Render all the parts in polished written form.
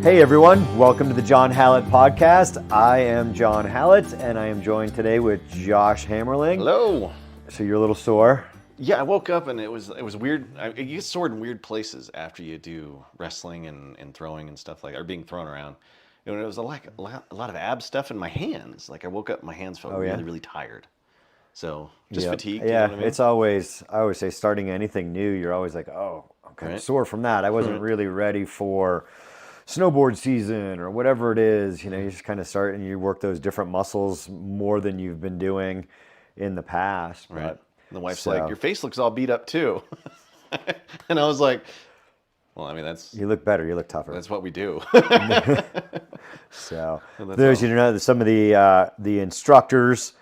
Hey everyone, welcome to the John Hallett podcast. I am John Hallett and I am joined today with Josh Hammerling. Hello. So you're a little sore? Yeah, I woke up and it was weird. You get sore in weird places after you do wrestling and throwing and stuff like that, or being thrown around. It was a lot of ab stuff in my hands. Like I woke up, my hands felt really tired. So just fatigue. Yeah, you know what I mean? it's always, I always say starting anything new, you're always like, oh, I'm kind of sore from that. I wasn't really ready for snowboard season or whatever it is. You know, you just kind of start and you work those different muscles more than you've been doing in the past. Right. But, the wife's like, your face looks all beat up too. And I was like, well, I mean, you look better. You look tougher. That's what we do. So there's, you know, some of the instructors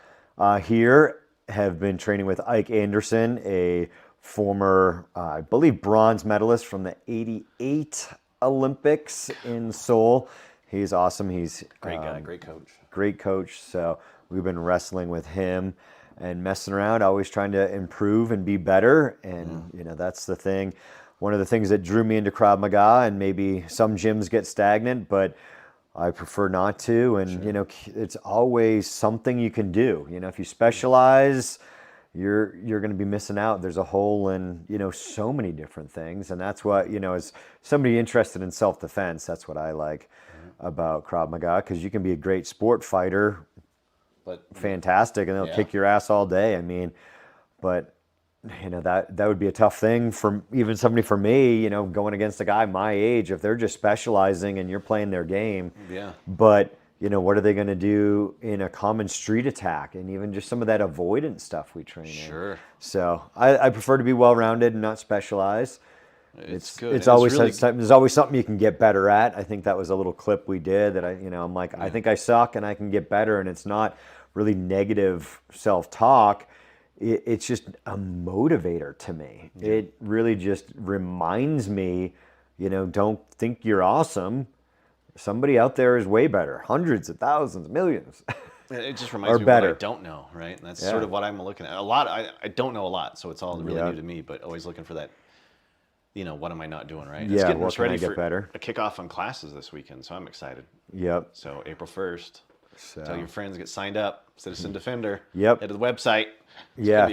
here have been training with Ike Anderson, a former, I believe, bronze medalist from the '88 Olympics in Seoul. He's awesome. He's great guy, great coach. Great coach. So we've been wrestling with him and messing around, always trying to improve and be better. And, you know, that's the thing. One of the things that drew me into Krav Maga, and maybe some gyms get stagnant, but I prefer not to. And, you know, it's always something you can do. You know, if you specialize, you're going to be missing out. There's a hole in, you know, so many different things. And that's what, you know, as somebody interested in self-defense, that's what I like about Krav Maga, because you can be a great sport fighter, but fantastic, and they'll kick your ass all day. I mean, but you know, that would be a tough thing for even somebody for me, you know, going against a guy my age, if they're just specializing and you're playing their game. Yeah. But, you know, what are they going to do in a common street attack, and even just some of that avoidance stuff we train in. Sure. So I prefer to be well-rounded and not specialized. It's good. It's always there's always something you can get better at. I think that was a little clip we did that I'm like, I think I suck and I can get better, and it's not really negative self-talk. It's just a motivator to me. Yeah. It really just reminds me, you know, don't think you're awesome. Somebody out there is way better. Hundreds of thousands, millions. It just reminds me of what I don't know, right? And that's sort of what I'm looking at. A lot, I don't know a lot, so it's all really new to me, but always looking for that, you know, what am I not doing right? Yeah, what can I get better? A kickoff on classes this weekend, so I'm excited. Yep. So April 1st. So. Tell your friends, get signed up, Citizen Defender. Yep. Head to the website.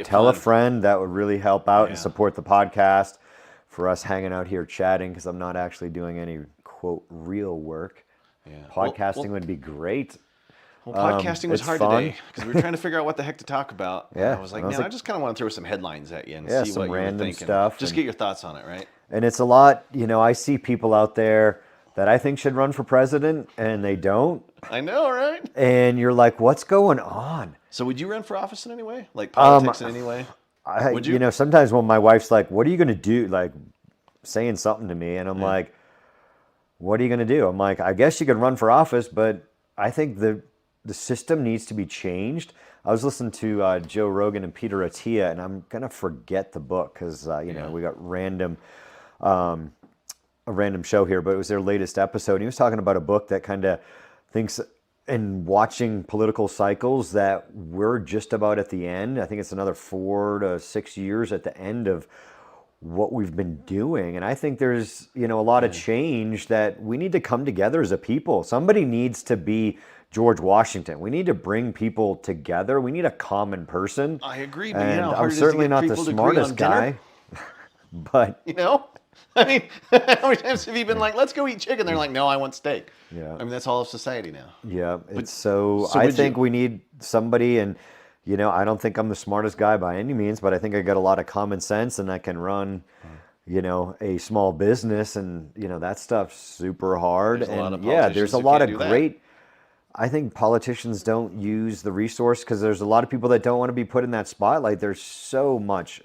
Tell a friend. That would really help out and support the podcast for us hanging out here chatting, because I'm not actually doing any, quote, real work. Yeah. Podcasting would be great. Well, podcasting was hard today because we were trying to figure out what the heck to talk about. Yeah. I was like, I just kind of want to throw some headlines at you and see some what random you were thinking. Stuff. Just get your thoughts on it, right? And it's a lot, you know, I see people out there that I think should run for president, and they don't. I know, right? And you're like, what's going on? So would you run for office in any way? Like politics in any way? Would you? You know, sometimes when my wife's like, what are you going to do? Like saying something to me, and I'm like, what are you going to do? I'm like, I guess you could run for office, but I think the system needs to be changed. I was listening to Joe Rogan and Peter Attia, and I'm going to forget the book because, you know, we got a random show here, but it was their latest episode. He was talking about a book that kind of thinks, in watching political cycles, that we're just about at the end. I think it's another 4 to 6 years at the end of what we've been doing. And I think there's, you know, a lot of change that we need to come together as a people. Somebody needs to be George Washington. We need to bring people together. We need a common person. I agree. But and you know, I'm certainly not the smartest guy, but you know, I mean, how many times have you been like, let's go eat chicken? They're like, no, I want steak. Yeah. I mean, that's all of society now. Yeah. So I think we need somebody, and, you know, I don't think I'm the smartest guy by any means, but I think I got a lot of common sense, and I can run, you know, a small business, and, you know, that stuff's super hard. And there's a lot of great, I think politicians don't use the resource because there's a lot of people that don't want to be put in that spotlight. There's so much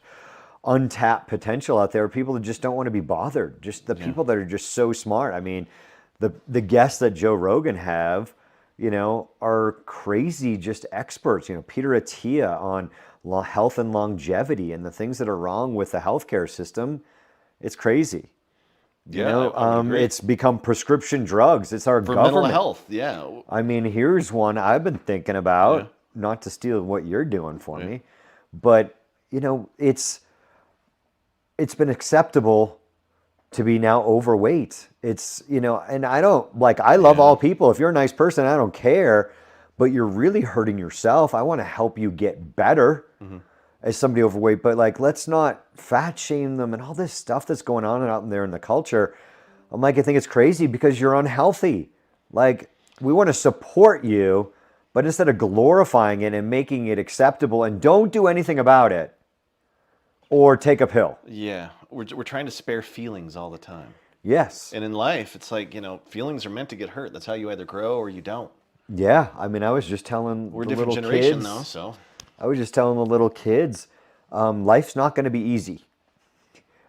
untapped potential out there. People that just don't want to be bothered. Just the people that are just so smart. I mean, the guests that Joe Rogan have, you know, are crazy, just experts. You know, Peter Attia on health and longevity and the things that are wrong with the healthcare system. It's crazy. You know, it's become prescription drugs. It's our government. For mental health, yeah. I mean, here's one I've been thinking about, not to steal what you're doing for me, but, you know, it's been acceptable to be now overweight. It's, and I don't like, I love all people. If you're a nice person, I don't care, but you're really hurting yourself. I want to help you get better as somebody overweight, but like, let's not fat shame them and all this stuff that's going on out there in the culture. I'm like, I think it's crazy because you're unhealthy. Like, we want to support you, but instead of glorifying it and making it acceptable, and don't do anything about it or take a pill. Yeah, we're trying to spare feelings all the time. Yes. And in life, it's like, feelings are meant to get hurt. That's how you either grow or you don't. Yeah, I mean, I was just telling We're a the different little generation, kids, though, so. I was just telling the little kids, life's not going to be easy.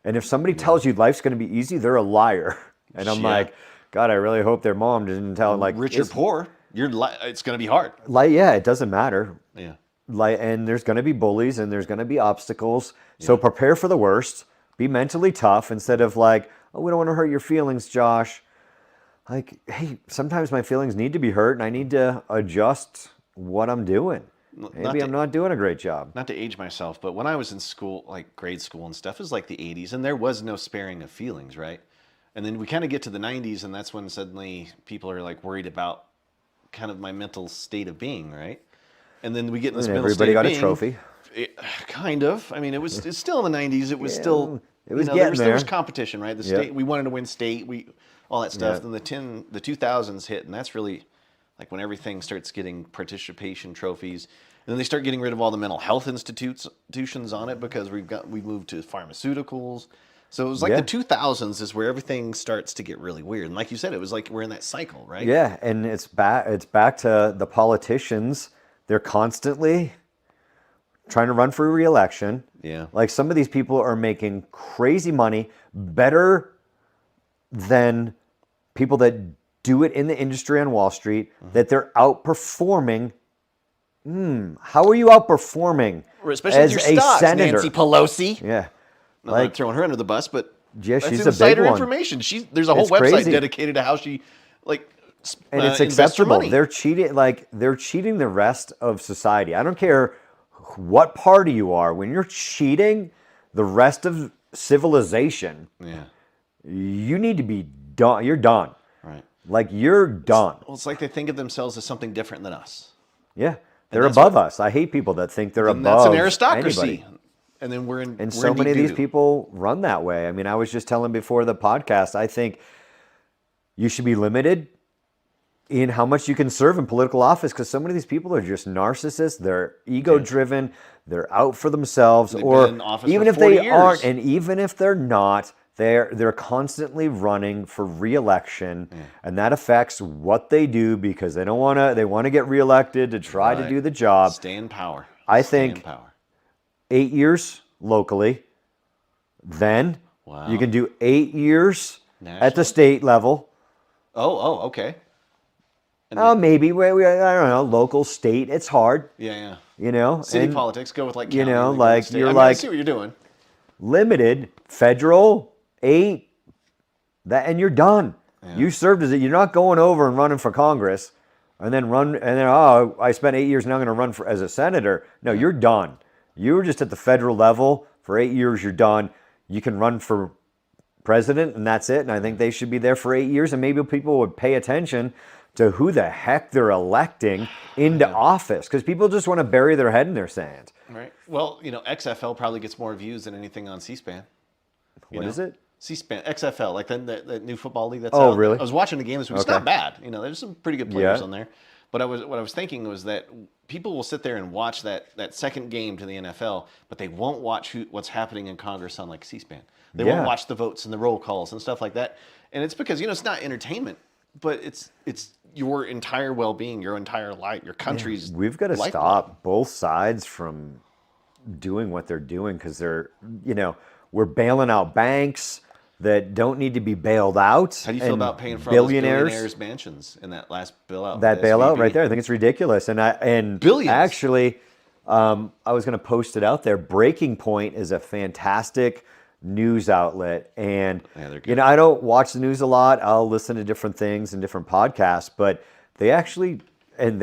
And if somebody tells you life's going to be easy, they're a liar. And I'm like, God, I really hope their mom didn't tell them, like, rich or poor, it's going to be hard. Like, yeah, it doesn't matter. Yeah. Like, and there's going to be bullies and there's going to be obstacles. So prepare for the worst. Be mentally tough instead of like, oh, we don't want to hurt your feelings, Josh. Like, hey, sometimes my feelings need to be hurt and I need to adjust what I'm doing. Maybe I'm not doing a great job. Not to age myself, but when I was in school, like grade school and stuff, it was like the 80s, and there was no sparing of feelings, right? And then we kind of get to the 90s, and that's when suddenly people are like worried about kind of my mental state of being, right? And then we get in this mental state of being. Everybody got a trophy. Kind of. I mean, it's still in the 90s. It was still, it was getting there was competition, right? The state, we wanted to win state, all that stuff. Then the 2000s hit, and that's really like when everything starts getting participation trophies. And then they start getting rid of all the mental health institutions on it because we moved to pharmaceuticals. So it was like the 2000s is where everything starts to get really weird. And like you said, it was like we're in that cycle, right? Yeah, and it's back to the politicians. They're constantly trying to run for re-election. Yeah. Like, some of these people are making crazy money, better than people that do it in the industry on Wall Street, that they're outperforming. How are you outperforming especially as with your a stocks, senator? Nancy Pelosi. Yeah. I'm not throwing her under the bus, but yeah, that's she's a big insider one. information. There's a whole It's website crazy. dedicated to how she And it's invests her acceptable. money. They're cheating the rest of society. I don't care what party you are. When you're cheating the rest of civilization, you need to be done. You're done. Right. Like, you're done. Well, it's like they think of themselves as something different than us. Yeah. They're above us. I hate people that think they're above That's an aristocracy. anybody. And then we're in. And so many of these people run that way. I mean, I was just telling before the podcast, I think you should be limited in how much you can serve in political office, because so many of these people are just narcissists. They're ego-driven. They're out for themselves. They've or been in office even for if they 40 years. aren't, and even if they're not, they're constantly running for re-election, and that affects what they do because they want to get re-elected to try to do the job. Stay in power. I think 8 years locally, then you can do 8 years at the state level. Oh, okay. Maybe I don't know, local, state. It's hard. Yeah. City politics go with county, like you're I see what you're doing. Limited, federal, 8, and you're done. Yeah. You served as you're not going over and running for Congress, and then I spent 8 years, now I'm going to run as a senator. No, you're done. You were just at the federal level for 8 years. You're done. You can run for president, and that's it. And I think they should be there for 8 years, and maybe people would pay attention to who the heck they're electing into office, because people just want to bury their head in their sand. Right. Well, XFL probably gets more views than anything on C-SPAN. What is it? C-SPAN, XFL, like the new football league that's out. Oh, really? I was watching the game this week. It's not bad. There's some pretty good players on there. But what I was thinking was that people will sit there and watch that second game to the NFL, but they won't watch what's happening in Congress on like C-SPAN. They won't watch the votes and the roll calls and stuff like that. And it's because it's not entertainment, but it's your entire well-being, your entire life, your country's. We've got to stop both sides from doing what they're doing, because they're we're bailing out banks that don't need to be bailed out. How do you feel about paying for all those billionaires' mansions in that last bailout? That bailout right there, I think it's ridiculous. And billions. Actually, I was going to post it out there. Breaking Point is a fantastic news outlet, and I don't watch the news a lot. I'll listen to different things and different podcasts, but they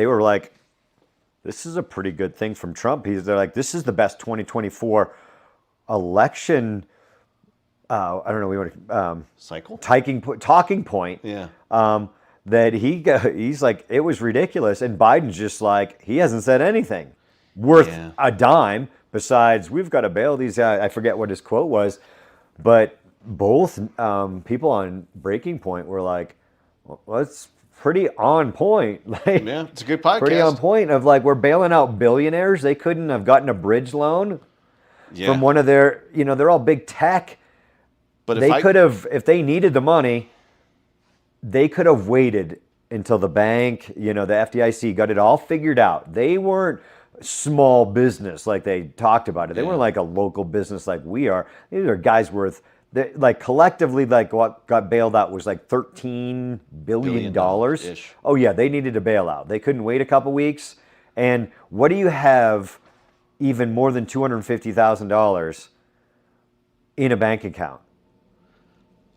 were like, this is a pretty good thing from Trump. They're like, this is the best 2024 election I don't know, we want to Cycle? talking point. Yeah. That he's like, it was ridiculous, and Biden's just like, he hasn't said anything worth Yeah. a dime besides we've got to bail these guys. I forget what his quote was, but both people on Breaking Point were like, well, it's pretty on point. Like, Yeah, it's a good podcast. pretty on point of like, we're bailing out billionaires. They couldn't have gotten a bridge loan from one of their, they're all big tech. But They could have, if they needed the money, they could have waited until the bank, the FDIC got it all figured out. They weren't small business like they talked about it. They weren't like a local business like we are. These are guys worth, like collectively, like what got bailed out was like $13 billion. Oh yeah, they needed a bailout. They couldn't wait a couple weeks. And what do you have even more than $250,000 in a bank account?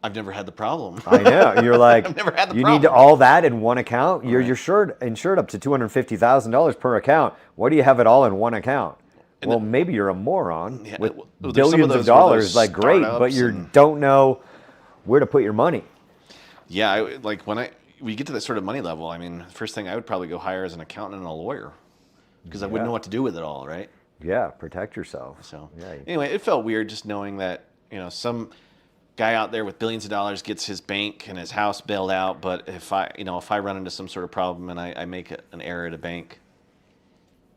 I've never had the problem. I know. You're like, I've never had the you problem. need all that in one account. You're insured up to $250,000 per account. What do you have it all in one account? Well, maybe you're a moron with billions of dollars. Like, great, but you don't know where to put your money. Yeah, when we get to that sort of money level, I mean, the first thing I would probably go hire is an accountant and a lawyer because I wouldn't know what to do with it all, right? Yeah, protect yourself. So yeah. Anyway, it felt weird just knowing that some guy out there with billions of dollars gets his bank and his house bailed out, but if I run into some sort of problem and I make an error at a bank,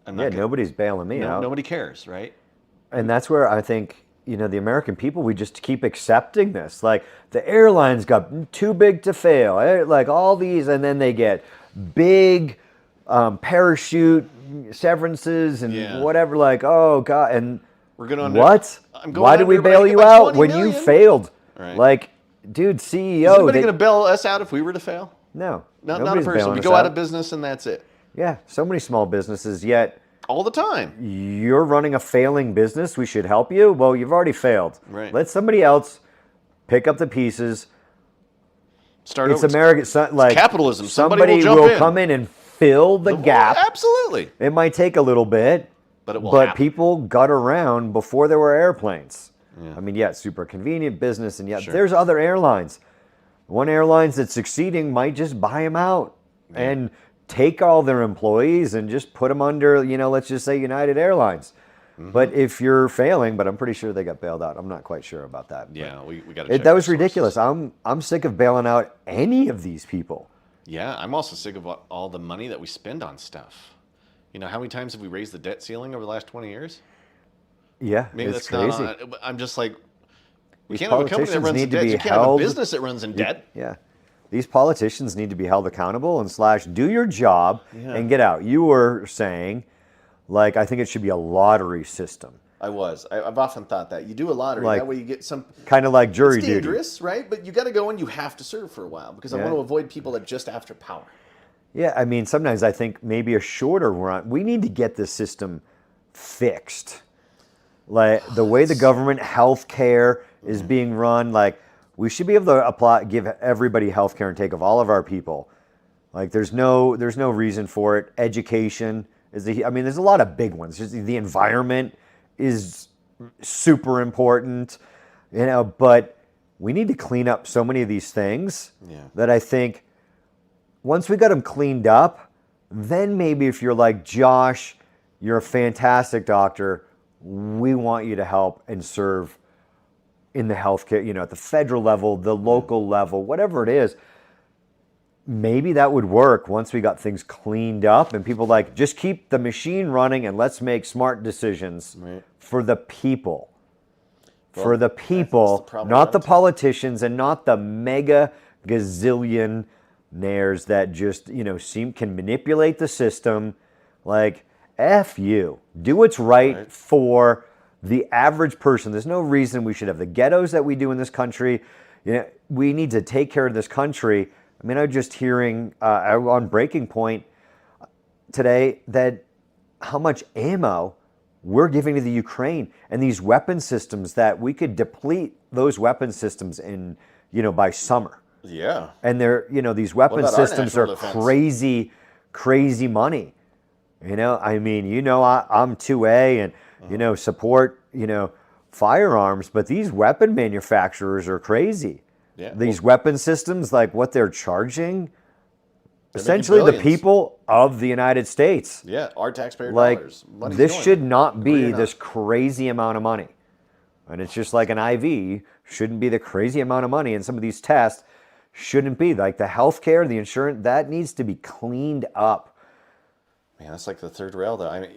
nobody's bailing me out. Nobody cares, right? And that's where I think, the American people, we just keep accepting this. Like, the airlines got too big to fail. Like, all these, and then they get big parachute severances and whatever. Like, oh, God. And we're going what? Why did we bail you out when you failed? Right. Like, dude, CEO. Is anybody going to bail us out if we were to fail? No. Not a person. We go out of business and that's it. Yeah, so many small businesses, yet all the time. You're running a failing business. We should help you. Well, you've already failed. Right. Let somebody else pick up the pieces. Start it's over. American, like capitalism. Somebody will come in and fill the gap. Absolutely. It might take a little bit, but it will. But people got around before there were airplanes. Yeah. I mean, it's super convenient business, and yet there's other airlines. One airlines that's succeeding might just buy them out and take all their employees and just put them under, let's just say United Airlines. Mm-hmm. But if you're failing, but I'm pretty sure they got bailed out. I'm not quite sure about that. Yeah, we got to check that was ridiculous. I'm sick of bailing out any of these people. Yeah, I'm also sick of all the money that we spend on stuff. How many times have we raised the debt ceiling over the last 20 years? Yeah, maybe it's that's crazy. Not on, I'm just like, we these can't have a company that runs in debt. You can't have a business that runs in debt. Yeah. These politicians need to be held accountable and / do your job and get out. You were saying, like, I think it should be a lottery system. I've often thought that. You do a lottery, that way you get some... Kind of like jury duty. It's dangerous, right? But you got to go and you have to serve for a while because I want to avoid people that just after power. Yeah, I mean, sometimes I think maybe a shorter run. We need to get this system fixed. Like, the way the government health care is being run, like... We should be able to give everybody health care and take of all of our people. Like, there's no reason for it. Education is there's a lot of big ones. Just the environment is super important, but we need to clean up so many of these things that I think once we got them cleaned up, then maybe if you're like, Josh, you're a fantastic doctor, we want you to help and serve in the healthcare, at the federal level, the local level, whatever it is. Maybe that would work once we got things cleaned up and people just keep the machine running and let's make smart decisions for the people. Well, for the people, not the politicians and not the mega gazillionaires that just, can manipulate the system. Like, F you. Do what's right for the average person. There's no reason we should have the ghettos that we do in this country. We need to take care of this country. I mean, I'm just hearing on Breaking Point today that how much ammo we're giving to the Ukraine and these weapon systems that we could deplete those weapon systems in, by summer. Yeah. And they're, these weapon systems are crazy, crazy money. I'm 2A and, support, firearms, but these weapon manufacturers are crazy. Yeah. These weapon systems, like what they're charging, They're making essentially the billions. people of the United States. Yeah, our taxpayer Like, dollars. Money's this going should there. not Agree be or not. this crazy amount of money. And it's just like an IV shouldn't be the crazy amount of money. And some of these tests shouldn't be. Like the healthcare, the insurance, that needs to be cleaned up. Man, that's like the third rail, though. I mean,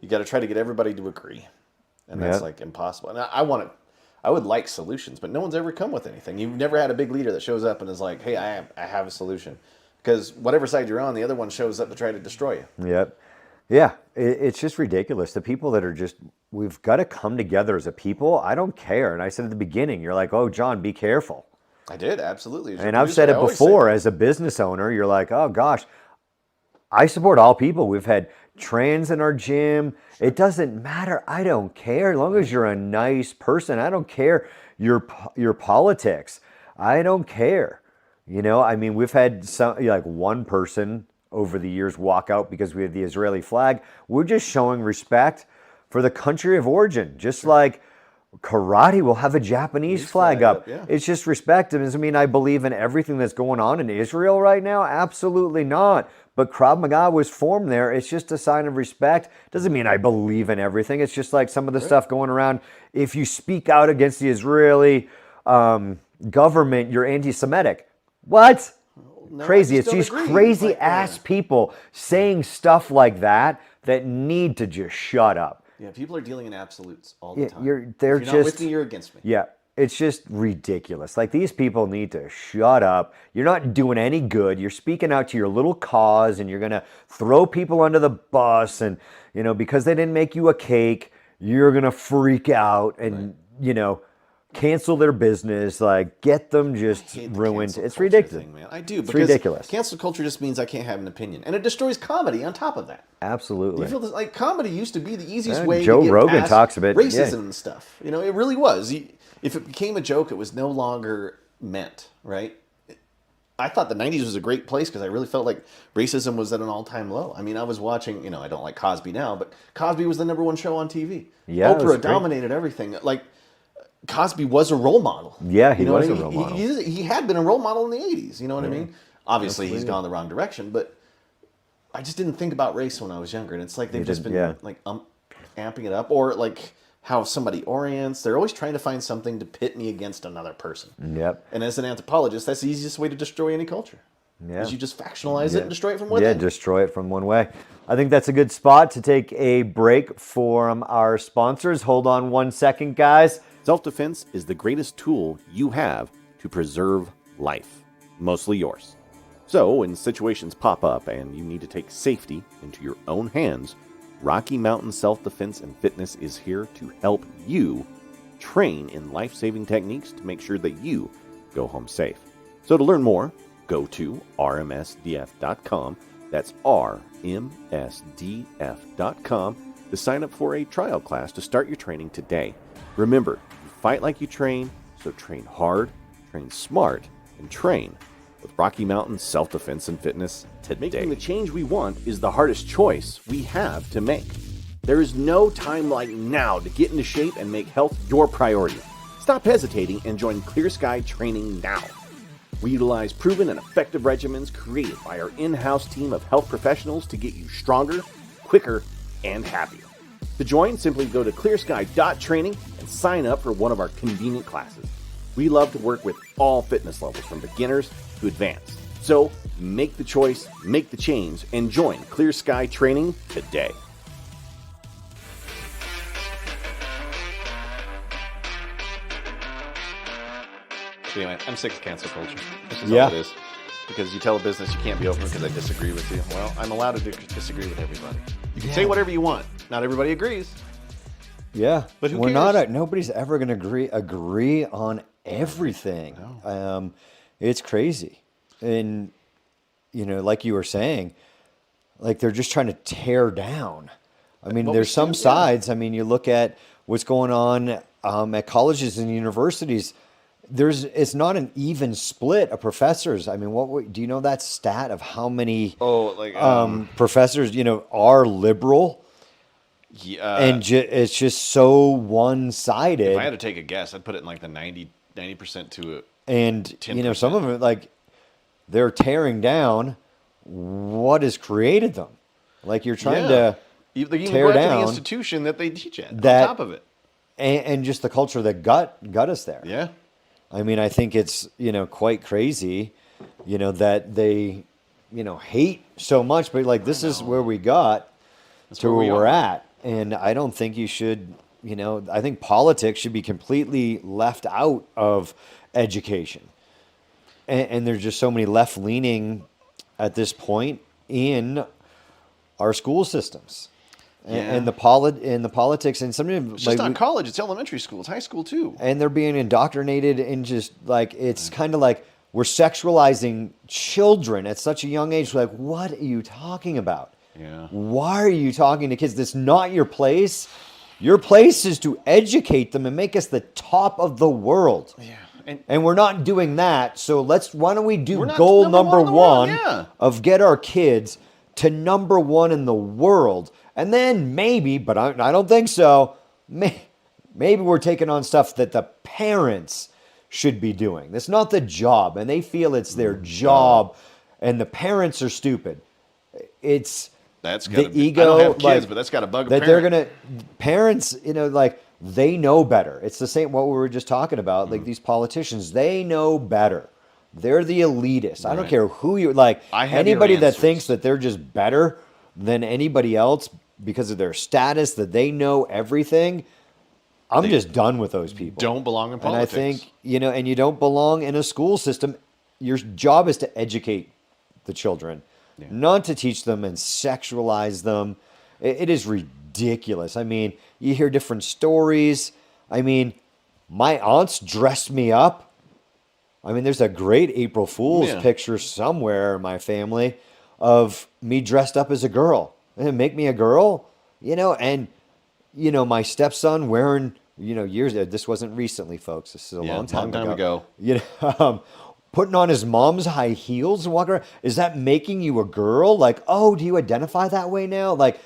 you got to try to get everybody to agree, and that's Yeah. like impossible. And I would like solutions, but no one's ever come with anything. You've never had a big leader that shows up and is like, "Hey, I have a solution," because whatever side you're on, the other one shows up to try to destroy you. Yep. Yeah, it's just ridiculous. The people that are just, we've got to come together as a people. I don't care. And I said at the beginning, you're like, oh, John, be careful. I did absolutely. As your And I've producer, said I it always say before that. as a business owner, you're like, oh gosh, I support all people. We've had trans in our gym. It doesn't matter. I don't care. As long as you're a nice person, I don't care your politics. I don't care. You know, I mean, we've had some, like one person over the years walk out because we have the Israeli flag. We're just showing respect for the country of origin, just like karate will have a Japanese flag up. yeah. It's just respect. Does it mean I believe in everything that's going on in Israel right now? Absolutely not. But Krav Maga was formed there. It's just a sign of respect. Doesn't mean I believe in everything. It's just like some of the stuff going around. If you speak out against the Israeli government, you're anti-Semitic. What? No, I Crazy. just It's don't these agree. crazy Like, ass people saying stuff like that that need to just shut up. Yeah, people are dealing in absolutes all the time. They're if you're not with just, me, you're against me. yeah, it's just ridiculous. Like, these people need to shut up. You're not doing any good. You're speaking out to your little cause, and you're going to throw people under the bus. And, you know, because they didn't make you a cake, you're going to freak out and, you know, cancel their business. Like, get them just hate the ruined. cancel It's culture ridiculous. thing, man. I do. It's Because ridiculous. Cancel culture just means I can't have an opinion, and it destroys comedy on top of that. Absolutely. You feel this, like comedy used to be the easiest Yeah, way Joe to get Rogan past talks about- racism yeah. and stuff. You know, it really was. If it became a joke, it was no longer meant, right? I thought the 90s was a great place because I really felt like racism was at an all-time low. I mean, I was watching, you know, I don't like Cosby now, but Cosby was the #1 show on TV. Yeah, it was Oprah great. dominated everything. Like, Cosby was a role model. Yeah, he You know what was I a mean? role model. He had been a role model in the 80s. You know what I mean? Obviously, he's gone the wrong direction, but I just didn't think about race when I was younger. And it's like they've just been yeah. like amping it up, or like how somebody orients. They're always trying to find something to pit me against another person. Yep. And as an anthropologist, that's the easiest way to destroy any culture. Yeah. Is you just factionalize it Yeah. and destroy it from Yeah, within. destroy it from one way. I think that's a good spot to take a break from our sponsors. Hold on 1 second, guys. Self-defense is the greatest tool you have to preserve life, mostly yours. So when situations pop up and you need to take safety into your own hands, Rocky Mountain Self-Defense and Fitness is here to help you train in life-saving techniques to make sure that you go home safe. So to learn more, go to rmsdf.com. That's rmsdf.com to sign up for a trial class to start your training today. Remember, you fight like you train, so train hard, train smart, and train with Rocky Mountain Self-Defense and Fitness today. Making the change we want is the hardest choice we have to make. There is no time like now to get into shape and make health your priority. Stop hesitating and join ClearSky.Training now. We utilize proven and effective regimens created by our in-house team of health professionals to get you stronger, quicker, and happier. To join, simply go to ClearSky.Training and sign up for one of our convenient classes. We love to work with all fitness levels from beginners to advanced. So make the choice, make the change, and join ClearSky.Training today. Anyway, I'm sick of cancel culture. This is Yeah. all it is. Because you tell a business you can't be open because I disagree with you. Well, I'm allowed to disagree with everybody. You can say whatever you want. Not everybody agrees. Yeah, But who we're cares? not. Nobody's ever going to agree on everything. It's crazy, and you know, like you were saying, like they're just trying to tear down. I mean, Well, there's we some still- yeah. sides. I mean, you look at what's going on at colleges and universities. It's not an even split of professors. I mean, do you know that stat of how many Oh, like professors, you know, are liberal? Yeah, and it's just so if I one-sided. had to take a guess, I'd put it in like the 90% to And 10%. some of it, like, they're tearing down what has created them. Like, you're trying to They can even tear go after the down institution that they teach at that, on top of it. and just the culture that got us there. Yeah. I mean, I think it's, quite crazy, that they, hate so much, but like, this is where we got That's to where we where we're are. at. And I don't think you should, I think politics should be completely left out of education. And there's just so many left leaning at this point in our school systems. And the politics, and sometimes It's just not college, it's elementary school, it's high school too. and they're being indoctrinated in just like, it's kind of like we're sexualizing children at such a young age. Like, what are you talking about? Yeah. Why are you talking to kids? That's not your place. Your place is to educate them and make us the top of the world. Yeah. And we're not doing that. So why don't we do We're not goal number number one in the world, one yeah. of get our kids to number one in the world. And then maybe, but I don't think so, maybe we're taking on stuff that the parents should be doing. That's not the job. And they feel it's their job and the parents are stupid. It's That's the got ego. I don't have kids, like, but that's got to bug a that parent. parents, like, they know better. It's the same what we were just talking about. Like, these politicians, they know better. They're the elitists. I don't Right. care who you like. I have Anybody your that answers. thinks that they're just better than anybody else because of their status, that they know everything. I'm just done with those people. Don't belong in And politics. I think, and you don't belong in a school system. Your job is to educate the children, not to teach them and sexualize them. It is ridiculous. I mean, you hear different stories. I mean, my aunts dressed me up. I mean, there's a great April Fool's picture somewhere in my family of me dressed up as a girl. And make me a girl, and my stepson wearing, years. This wasn't recently, folks. This is a long time ago. Putting on his mom's high heels and walking around. Is that making you a girl? Like, oh, do you identify that way now? Like,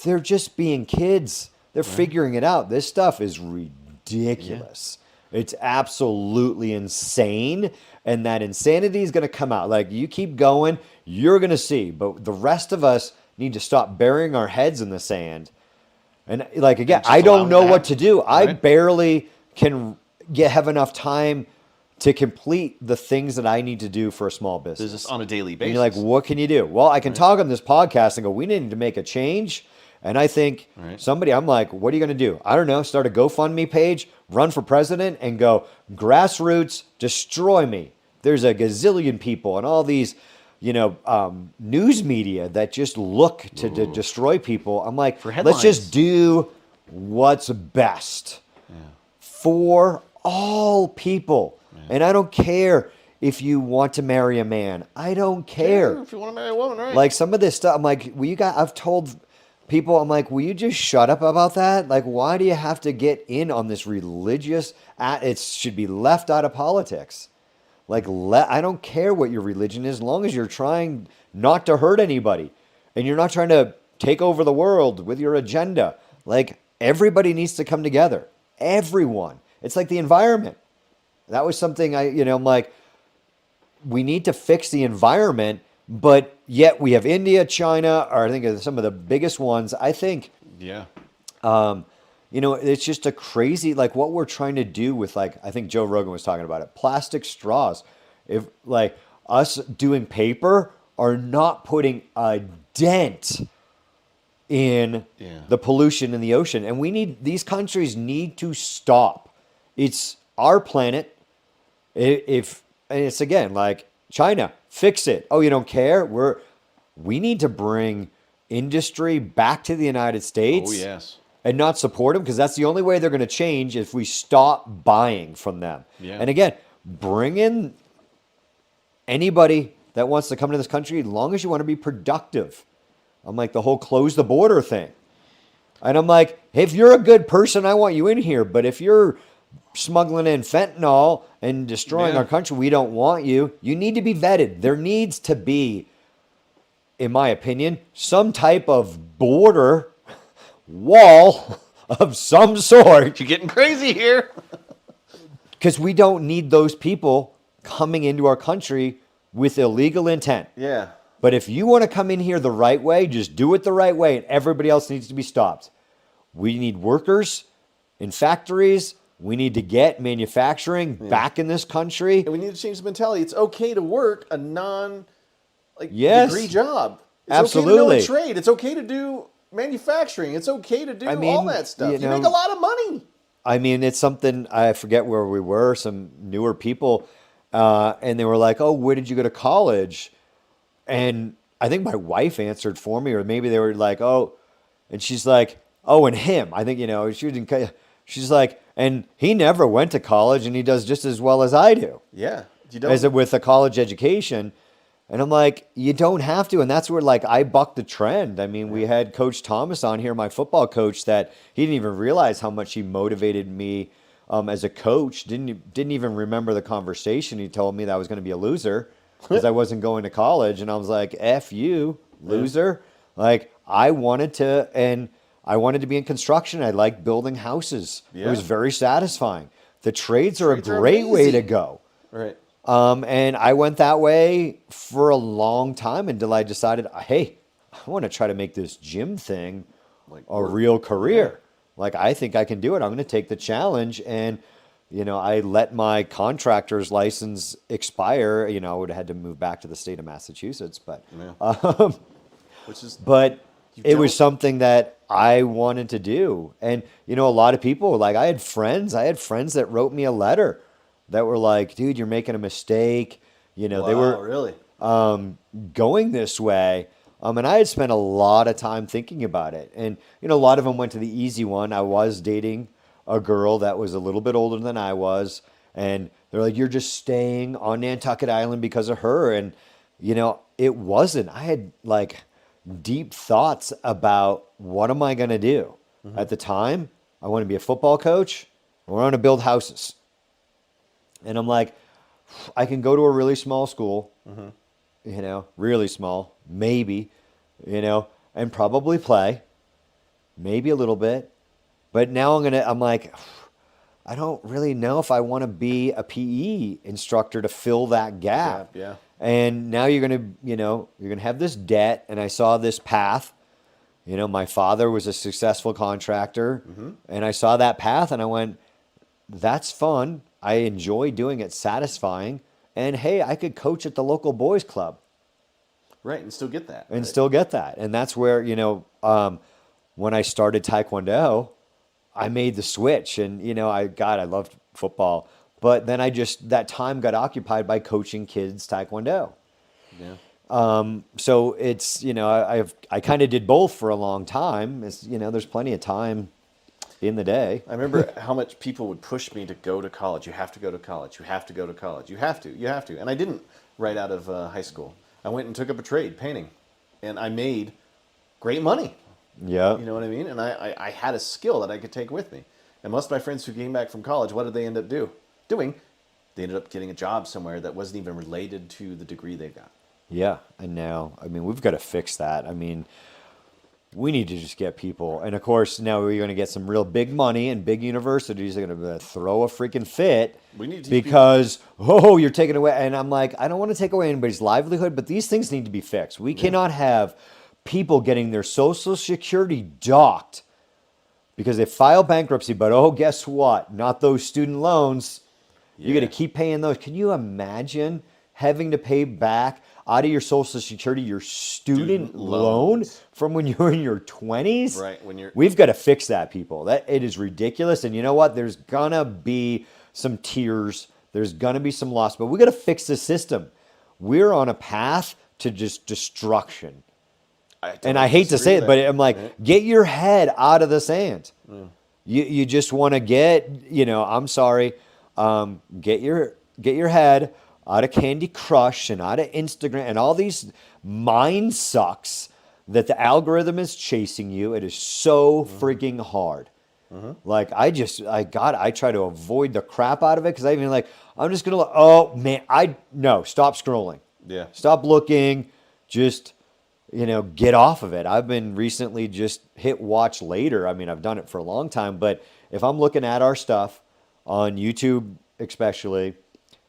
they're just being kids. They're figuring it out. This stuff is ridiculous. It's absolutely insane. And that insanity is going to come out. Like, you keep going, you're going to see. But the rest of us need to stop burying our heads in the sand. And, like, again, just I don't allow know that. what to do. I Right. barely can have enough time to complete the things that I need to do for a small business. This is on a daily And basis. you're like, what can you do? Well, I can talk on this podcast and go, we need to make a change. And I think I'm like, what are you going to do? I don't know. Start a GoFundMe page, run for president, and go, grassroots, destroy me. There's a gazillion people and all these, news media that just look to destroy people. I'm like, For let's just headlines. do what's best for all people. And I don't care if you want to marry a man. I don't care. If you want to marry a woman, right? Like, some of this stuff, I'm like, I've told people, I'm like, will you just shut up about that? Like, why do you have to get in on this religious, it should be left out of politics. Like, I don't care what your religion is, as long as you're trying not to hurt anybody and you're not trying to take over the world with your agenda. Like, everybody needs to come together. Everyone. It's like the environment. That was something I'm like, we need to fix the environment, but yet we have India, China, or I think are some of the biggest ones. I think, it's just a crazy, like, what we're trying to do with, like, I think Joe Rogan was talking about it, plastic straws. If, like, us doing paper are not putting a dent in the pollution in the ocean. And these countries need to stop. It's our planet. And it's, again, like, China, fix it. Oh, you don't care? We need to bring industry back to the United States. Oh, yes. And not support them, because that's the only way they're going to change if we stop buying from them. Yeah. And again, bring in anybody that wants to come to this country, as long as you want to be productive. I'm like, the whole close the border thing. And I'm like, if you're a good person, I want you in here. But if you're smuggling in fentanyl and destroying our country, we don't want you. You need to be vetted. There needs to be, in my opinion, some type of border wall of some sort. You're getting crazy here. Because we don't need those people coming into our country with illegal intent. Yeah. But if you want to come in here the right way, just do it the right way, and everybody else needs to be stopped. We need workers in factories. We need to get manufacturing back in this country. And we need to change the mentality. It's okay to work a Yes. degree job. It's Absolutely. okay to know a trade. It's okay to do manufacturing. It's okay to do all that stuff. You make a lot of money. I mean, it's something, I forget where we were, some newer people, and they were like, oh, where did you go to college? And I think my wife answered for me, or maybe they were like, oh, and she's like, oh, and him. I think, she's like, and he never went to college, and he does just as well as I do. Yeah. As with a college education. And I'm like, you don't have to. And that's where, like, I bucked the trend. I mean, we had Coach Thomas on here, my football coach, that he didn't even realize how much he motivated me as a coach. Didn't even remember the conversation. He told me that I was going to be a loser because I wasn't going to college. And I was like, F you, loser. Like, I wanted to be in construction. I liked building houses. It was very satisfying. The trades are a great way to go. Right. And I went that way for a long time until I decided, hey, I want to try to make this gym thing a real career. Like, I think I can do it. I'm going to take the challenge. And, I let my contractor's license expire. I would have had to move back to the state of Massachusetts, but, it was something that I wanted to do. And, a lot of people, like, I had friends that wrote me a letter that were like, dude, you're making a mistake. They were really going this way. And I had spent a lot of time thinking about it. And, a lot of them went to the easy one. I was dating a girl that was a little bit older than I was. And they're like, you're just staying on Nantucket Island because of her. And, it wasn't. I had like deep thoughts about what am I going to do? At the time, I want to be a football coach. I want to build houses. And I'm like, I can go to a really small school, really small, maybe, and probably play, maybe a little bit. But now I'm like, I don't really know if I want to be a PE instructor to fill that gap. Yeah. And now you're going to have this debt. And I saw this path. My father was a successful contractor, and I saw that path and I went, that's fun. I enjoy doing it, satisfying. And hey, I could coach at the local boys club. Right, and still get that. And that's where, when I started Taekwondo, I made the switch. And, I loved football. But then that time got occupied by coaching kids Taekwondo. Yeah. So it's, I kind of did both for a long time. It's, there's plenty of time in the day. I remember how much people would push me to go to college. You have to go to college. You have to go to college. You have to. And I didn't right out of high school. I went and took up a trade, painting. And I made great money. Yeah. You know what I mean? And I had a skill that I could take with me. And most of my friends who came back from college, what did they end up doing? They ended up getting a job somewhere that wasn't even related to the degree they got. Yeah. And now, we've got to fix that. We need to just get people. And of course, now we're going to get some real big money, and big universities are going to throw a freaking fit because, you're taking away. And I'm like, I don't want to take away anybody's livelihood, but these things need to be fixed. We cannot have people getting their Social Security docked because they file bankruptcy, but guess what? Not those student loans. You're going to keep paying those. Can you imagine having to pay back out of your Social Security your student loan from when you were in your 20s? Right. We've got to fix that, people. It is ridiculous. And you know what? There's going to be some tears. There's going to be some loss. But we got to fix the system. We're on a path to just destruction. And I hate to say it, but I'm like, get your head out of the sand. You just want to get, I'm sorry, get your head out of Candy Crush and out of Instagram and all these mind sucks that the algorithm is chasing you. It is so freaking hard. Like, I try to avoid the crap out of it because I'm just going to, stop scrolling. Yeah. Stop looking. Just, get off of it. I've been recently just hit watch later. I mean, I've done it for a long time, but if I'm looking at our stuff on YouTube, especially,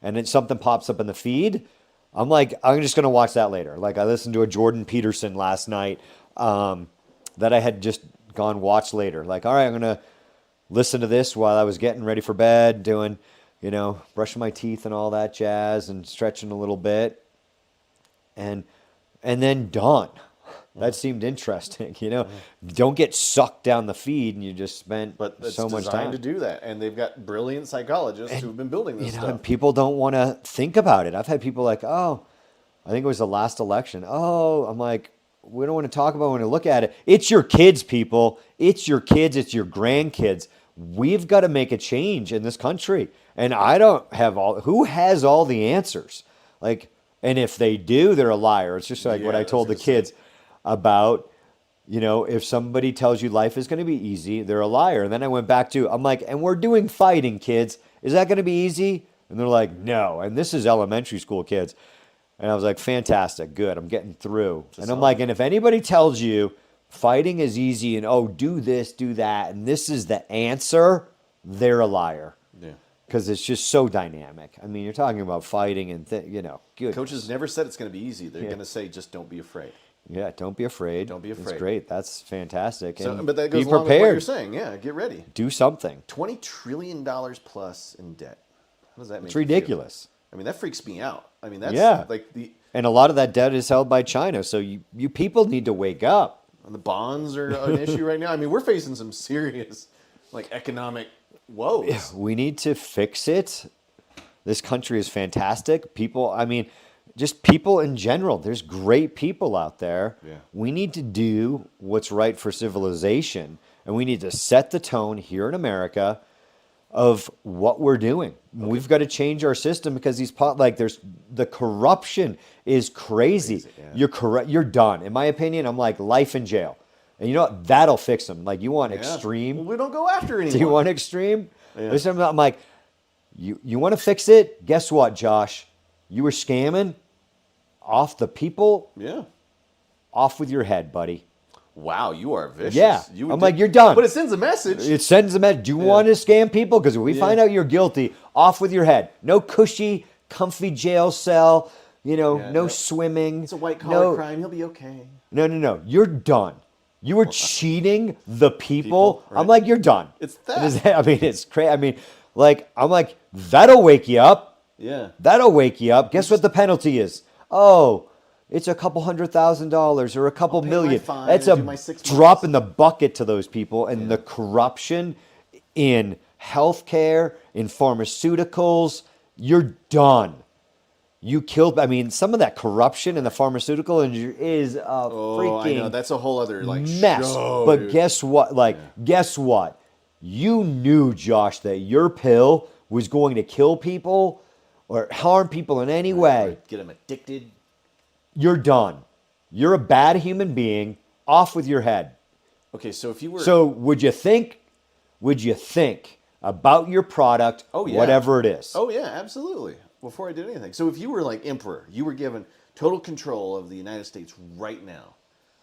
and then something pops up in the feed, I'm like, I'm just going to watch that later. Like, I listened to a Jordan Peterson last night that I had just gone watch later. Like, all right, I'm going to listen to this while I was getting ready for bed, doing, brushing my teeth and all that jazz and stretching a little bit. And then done. That seemed interesting, Don't get sucked down the feed and you just spent But it's so much time designed to do that, and they've got brilliant psychologists who have been building this stuff. And people don't want to think about it. I've had people like, oh, I think it was the last election. Oh, I'm like, we don't want to talk about it when we look at it. It's your kids, people. It's your kids. It's your grandkids. We've got to make a change in this country. And I don't have who has all the answers? Like, and if they do, they're a liar. It's just like what I told the kids about, if somebody tells you life is going to be easy, they're a liar. And then I went back to, I'm like, and we're doing fighting, kids. Is that going to be easy? And they're like, no. And this is elementary school kids. And I was like, fantastic, good. I'm getting through. And I'm like, and if anybody tells you fighting is easy and, oh, do this, do that, and this is the answer, they're a liar. Yeah. Because it's just so dynamic. I mean, you're talking about fighting and, good. Coaches never said it's going to be easy. They're going to say, just don't be afraid. Yeah, don't be afraid. Don't be afraid. It's great. That's fantastic. So, and but that goes be along with what prepared. you're saying. Yeah, get ready. Do something. $20 trillion plus in debt. How does that make It's you feel? ridiculous. I mean, that freaks me out. I mean, that's like And a lot of that debt is held by China. So you people need to wake up. the bonds are an issue right now. I mean, we're facing some serious economic woes. We need to fix it. This country is fantastic. Just people in general. There's great people out there. Yeah. We need to do what's right for civilization. And we need to set the tone here in America of what we're doing. Okay. We've got to change our system because there's the corruption is crazy. Yeah. You're done. In my opinion, I'm like life in jail. And you know what? That'll fix them. Like, you want extreme? Well, we don't go after anyone. Do you want extreme? Yeah. I'm like, you want to fix it? Guess what, Josh? You were scamming off the people. Yeah. Off with your head, buddy. Wow, you are vicious. Yeah. I'm like, you're done. But it sends a message. It sends a message. Do you want to scam people? Because if we find out you're guilty, off with your head. No cushy, comfy jail cell. No swimming. It's a white-collar crime. He'll be okay. No. You're done. You were cheating the people. Right. I'm like, you're done. It's theft. It's crazy. I'm like, that'll wake you up. Yeah. That'll wake you up. Guess what the penalty is? Oh, it's a couple $100,000 or a couple million. That's a drop in the bucket to those people. And the corruption in healthcare, in pharmaceuticals, you're done. You killed. Some of that corruption in the pharmaceutical industry is freaking. I know. That's a whole other mess. Show, but dude. Guess what? Guess what? You knew, Josh, that your pill was going to kill people or harm people in any way. Get them addicted. You're done. You're a bad human being. Off with your head. Okay, so if you were... So would you think about your product, whatever it is? Oh, yeah, absolutely. Before I did anything. So if you were like emperor, you were given total control of the United States right now.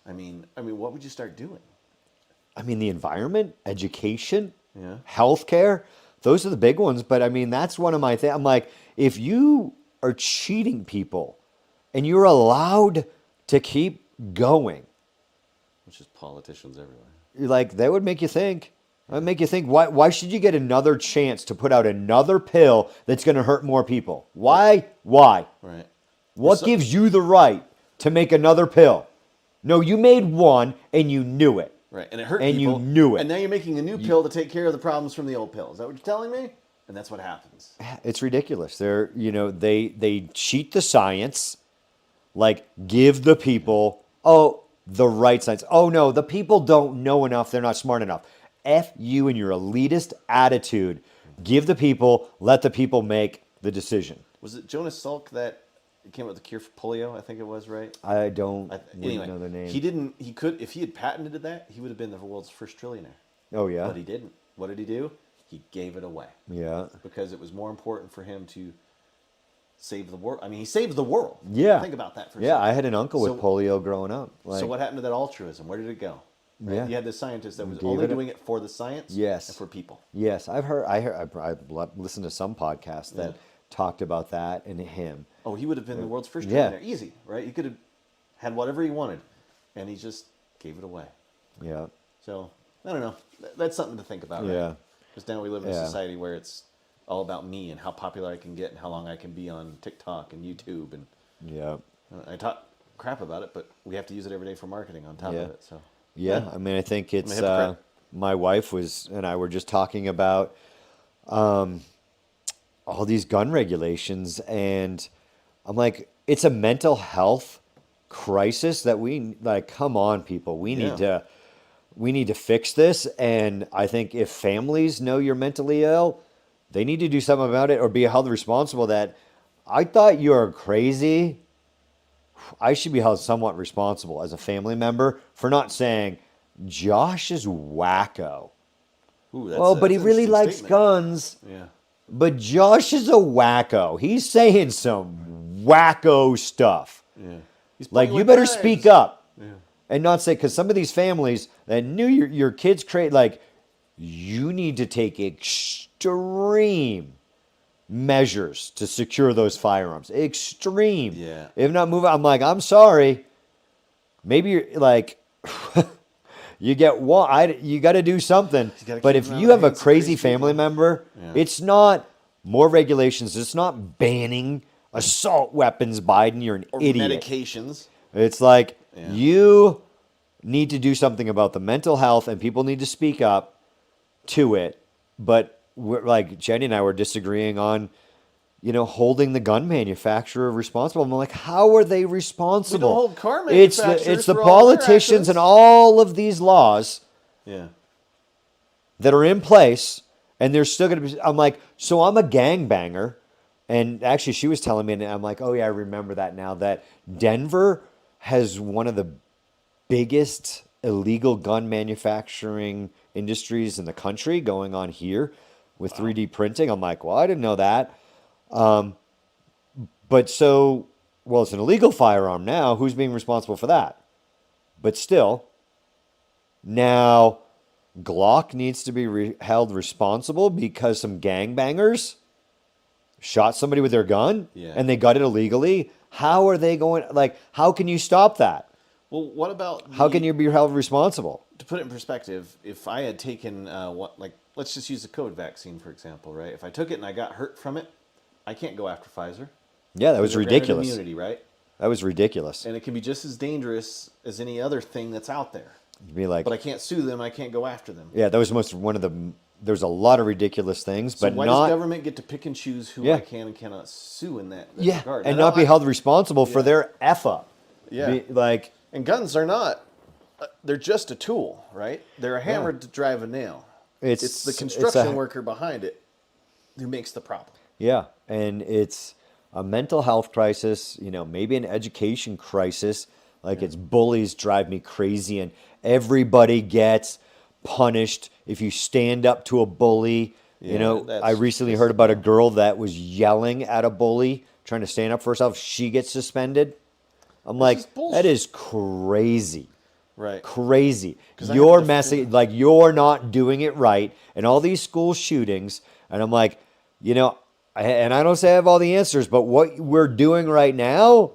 I mean, what would you start doing? The environment, education, Yeah. healthcare, those are the big ones. But that's one of my things. I'm like, if you are cheating people and you're allowed to keep going, Which is politicians everywhere. that would make you think. That would make you think, why should you get another chance to put out another pill that's going to hurt more people? Why? Right. What gives you the right to make another pill? No, you made one and you knew it. Right, and it hurt and people. And you knew it. And now you're making a new pill to take care of the problems from the old pill. Is that what you're telling me? And that's what happens. It's ridiculous. They cheat the science, give the people, the right science. Oh, no, the people don't know enough. They're not smart enough. F you and your elitist attitude. Give the people, let the people make the decision. Was it Jonas Salk that came up with the cure for polio? I think it was, right? I don't anyway, know the name. He could, if he had patented that, he would have been the world's first trillionaire. Oh, yeah? But he didn't. What did he do? He gave it away. Yeah. Because it was more important for him to save the world. I mean, he saved the world. Yeah. Think about that for a Yeah, second. I had an uncle with So- polio growing up. Like, So what happened to that altruism? Where did it go? Right? Yeah. You had this scientist that was Gave only it a- doing it for the science Yes. and for people. yes, I listened to some podcasts that talked about that and him. Oh, he would have been the world's first Yeah. trillionaire. Easy, right? He could have had whatever he wanted, and he just gave it away. Yeah. So, I don't know. That's something to think about, right? Yeah. Because now we live in a Yeah. society where it's all about me and how popular I can get and how long I can be on TikTok and YouTube. And Yeah. I talk crap about it, but we have to use it every day for marketing on top Yeah. of it. So, Yeah, I mean, I think it's hypocrite. my wife and I were just talking about all these gun regulations, and I'm like, it's a mental health crisis that we like. Come on, people, we need to fix this. And I think if families know you're mentally ill, they need to do something about it or be held responsible. That I thought you were crazy. I should be held somewhat responsible as a family member for not saying Josh is wacko. ooh, Well, but he that's an really interesting likes statement. guns. Yeah. But Josh is a wacko. He's saying some wacko stuff. Yeah. He's Like, playing you with better knives. speak up Yeah. and not say, because some of these families that knew your kids create, like, you need to take extreme measures to secure those firearms. Extreme. Yeah. If not move, I'm like, I'm sorry. Maybe you're like, you get one. You got to do something. gotta But keep if them out you of have the a hands of crazy crazy family people. member, Yeah. it's not more regulations. It's not banning assault weapons, Biden. You're an Or idiot. medications. It's like Yeah. you need to do something about the mental health, and people need to speak up to it. But we're, like Jenny and I were disagreeing on, holding the gun manufacturer responsible. I'm like, how are they responsible? We don't hold car It's the manufacturers the for all their politicians and accidents. all of these laws Yeah. that are in place, and they're still going to be. I'm like, so I'm a gangbanger. And actually, she was telling me, and I'm like, oh, yeah, I remember that now, that Denver has one of the biggest illegal gun manufacturing industries in the country going on here with 3D printing. I'm like, well, I didn't know that. But so, well, it's an illegal firearm now. Who's being responsible for that? But still, now Glock needs to be held responsible because some gangbangers shot somebody with their gun Yeah. and they got it illegally. How are they going? Like, how can you stop that? Well, what about How can you be held responsible? To put it in perspective, if I had taken let's just use the COVID vaccine for example, right? If I took it and I got hurt from it, I can't go after Pfizer. Yeah, that was They're granted ridiculous. Immunity, right? That was ridiculous. And it can be just as dangerous as any other thing that's out there. Be like, But I can't sue them. I can't go after them. yeah, that was one of the. There's a lot of ridiculous things, So but why not. does government get to pick and choose who Yeah. I can and cannot sue in that Yeah, regard? and I know not be held responsible for Yeah. their F up. Yeah. Like, And guns are not. They're just a tool, right? They're a hammer to drive a nail. It's the it's construction a- worker behind it who makes the problem. yeah, and it's a mental health crisis, maybe an education crisis. Like, it's bullies drive me crazy, and everybody gets punished if you stand up to a bully. that's I recently just- heard about a girl that was yelling at a bully, trying to stand up for herself. She gets suspended. I'm is like, bullshit. that is crazy. Right. Crazy. 'Cause I You're have to messing, like, you're not doing it right. And all these school shootings, and I'm like, and I don't say I have all the answers, but what we're doing right now,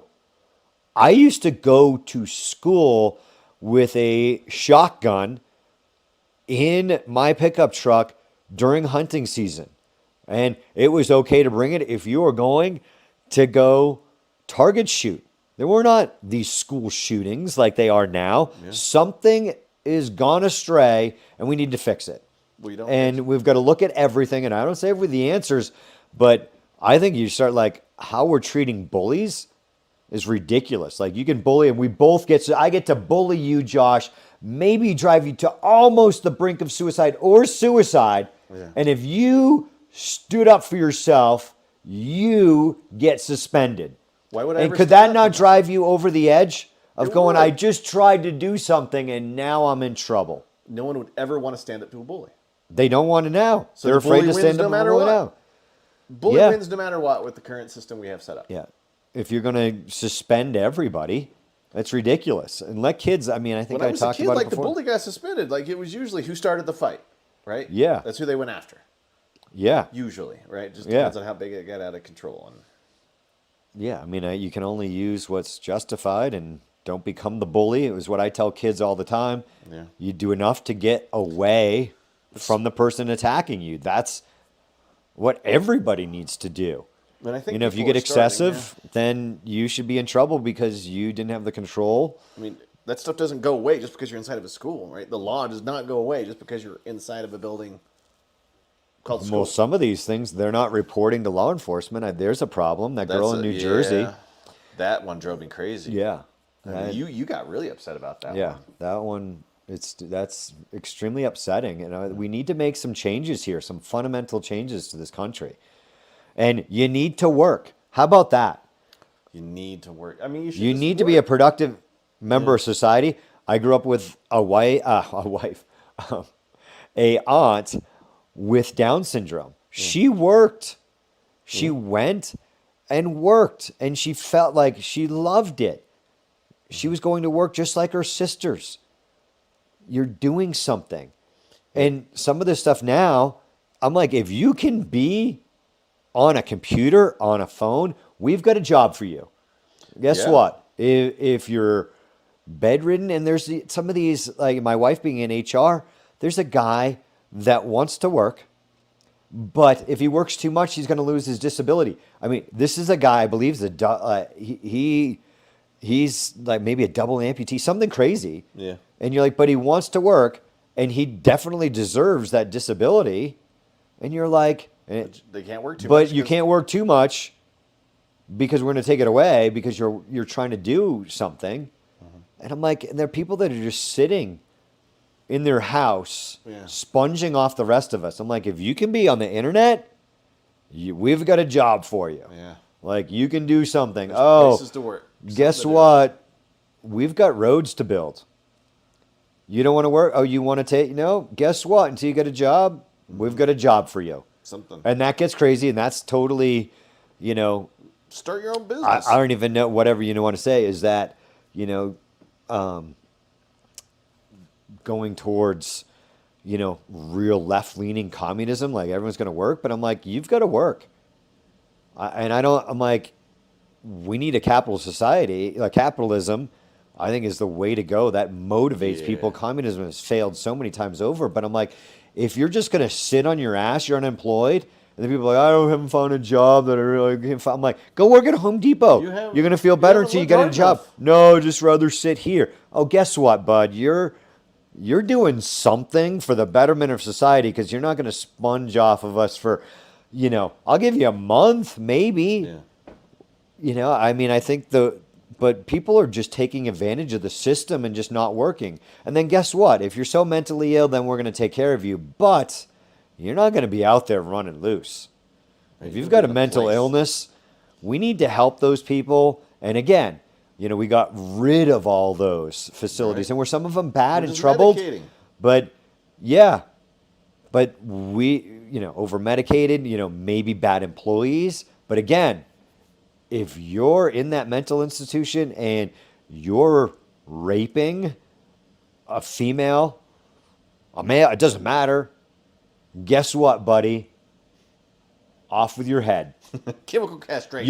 I used to go to school with a shotgun in my pickup truck during hunting season. And it was okay to bring it if you were going to go target shoot. There were not these school shootings like they are now. Yeah. Something is gone astray, and we need to fix it. Well, you don't And we've got to look at everything. And I don't say with the answers, but I think you start like how we're treating bullies is ridiculous. Like, you can bully, and we both I get to bully you, Josh, maybe drive you to almost the brink of suicide or suicide. Yeah. And if you stood up for yourself, you get suspended. Why would I And ever could stand that up not for drive you over the edge of It going, would. I just tried to do something and now I'm in trouble? No one would ever want to stand up to a bully. They don't want to now. So They're the bully afraid to wins stand no up matter and bully what. now. Bully Yeah. wins no matter what with the current system we have set up. Yeah. If you're going to suspend everybody, that's ridiculous. And let kids, I mean, I think When I I was a talked kid, about like it the before. bully got suspended. Like it was usually who started the fight, right? Yeah. That's who they went after. Yeah. Usually, right? Just Yeah. depends on how big it got out of control. And Yeah. I mean, you can only use what's justified and don't become the bully. It was what I tell kids all the time. Yeah. You do enough to get away from the person attacking you. That's what everybody needs to do. And I think You know, if you people get are starting, excessive, then you should be in trouble because you didn't have the control. I mean, that stuff doesn't go away just because you're inside of a school, right? The law does not go away just because you're inside of a building called school. Well, some of these things, they're not reporting to law enforcement. There's a problem. That girl in New Jersey. That one drove me crazy. Yeah. I mean, you got really upset about that Yeah, one. that one, that's extremely upsetting. And we need to make some changes here, some fundamental changes to this country. And you need to work. How about that? You need to work. I mean, you should. You just need to be a work. productive member of society. I grew up with a aunt with Down syndrome. She worked. She went and worked, and she felt like she loved it. She was going to work just like her sisters. You're doing something. And some of this stuff now, I'm like, if you can be on a computer, on a phone, we've got a job for you. Guess Yeah. what? If you're bedridden, and there's some of these, like my wife being in HR, there's a guy that wants to work, but if he works too much, he's going to lose his disability. I mean, this is a guy, I believe, he's like maybe a double amputee, something crazy. Yeah. And you're like, but he wants to work, and he definitely deserves that disability. And you're like, They can't work too much. but you 'cause- can't work too much because we're going to take it away because you're trying to do something. And I'm like, and there are people that are just sitting in their house, Yeah. sponging off the rest of us. I'm like, if you can be on the internet, we've got a job for you. Yeah. Like you can do something. There's Oh, places to work. guess Something to do. what? We've got roads to build. You don't want to work? Oh, you want to take? No. Guess what? Until you get a job, we've got a job for you. Something. And that gets crazy, and that's totally, Start your own business. I don't even know, whatever you want to say, is that, going towards, real left-leaning communism, like everyone's going to work. But I'm like, you've got to work. I'm like, we need a capitalist society. Like capitalism, I think, is the way to go. That motivates people. Communism has failed so many times over. But I'm like, if you're just going to sit on your ass, you're unemployed, and then people are like, haven't found a job that I really can find. I'm like, go work at Home Depot. You're going to feel better until you get a job. No, I'd just rather sit here. Oh, guess what, bud? You're doing something for the betterment of society because you're not going to sponge off of us for, I'll give you a month, maybe. Yeah. I mean, I think but people are just taking advantage of the system and just not working. And then guess what? If you're so mentally ill, then we're going to take care of you. But you're not going to be out there running loose. If you've got a mental illness, we need to help those people. And again, we got rid of all those facilities, Right. and were some of them bad We're and just troubled. medicating. But yeah, but we, over medicated, maybe bad employees. But again, if you're in that mental institution and you're raping a female, a male, it doesn't matter. Guess what, buddy? Off with your head. Chemical castration.